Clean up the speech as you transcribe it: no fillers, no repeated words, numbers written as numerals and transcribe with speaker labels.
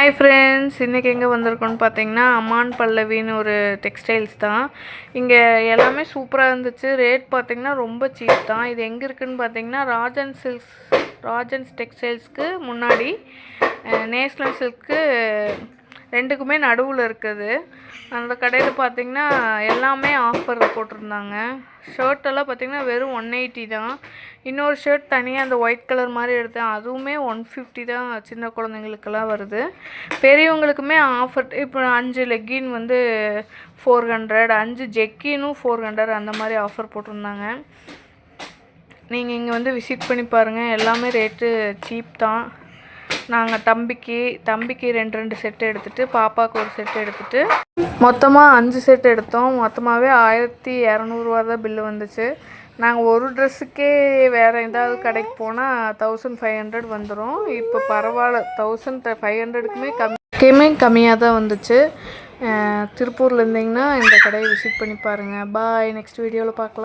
Speaker 1: Hi friends, இன்றைக்கி எங்கே வந்திருக்கோன்னு பார்த்தீங்கன்னா அம்மான் பல்லவின்னு ஒரு டெக்ஸ்டைல்ஸ் தான். இங்கே எல்லாமே சூப்பராக இருந்துச்சு. ரேட் பார்த்திங்கன்னா ரொம்ப சீப் தான். இது எங்கே இருக்குதுன்னு பார்த்தீங்கன்னா ராஜன்ஸ் டெக்ஸ்டைல்ஸ்க்கு முன்னாடி நேஷ்னல் சில்க்கு ரெண்டுக்குமே நடுவில் இருக்குது. அந்த கடையில் பார்த்திங்கன்னா எல்லாமே ஆஃபர் போட்டிருந்தாங்க. ஷர்ட்டெல்லாம் பார்த்திங்கன்னா வெறும் 180 தான். இன்னொரு ஷர்ட் தனியாக அந்த ஒயிட் கலர் மாதிரி எடுத்தேன், அதுவுமே 150 தான். சின்ன குழந்தைங்களுக்கெல்லாம் வருது. பெரியவங்களுக்குமே ஆஃபர். இப்போ 5 லெக்கின் வந்து 400, 5 ஜெக்கினும் 400 அந்த மாதிரி ஆஃபர் போட்டிருந்தாங்க. நீங்கள் இங்கே வந்து விசிட் பண்ணி பாருங்கள். எல்லாமே ரேட்டு சீப் தான். நாங்கள் தம்பிக்கு 2 செட்டு எடுத்துகிட்டு பாப்பாவுக்கு ஒரு செட்டு எடுத்துகிட்டு மொத்தமாக 5 செட் எடுத்தோம். மொத்தமாகவே 1200 தான் பில்லு வந்துச்சு. நாங்கள் ஒரு ட்ரெஸ்ஸுக்கே வேறு ஏதாவது கடைக்கு போனால் 1500 வந்துடும். இப்போ பரவாயில்ல, 1500க்குமே கம்மியாக தான் வந்துச்சு. திருப்பூரில் இருந்தீங்கன்னா இந்த கடையை விசிட் பண்ணி பாருங்கள். பாய். நெக்ஸ்ட் வீடியோவில் பார்க்கலாம்.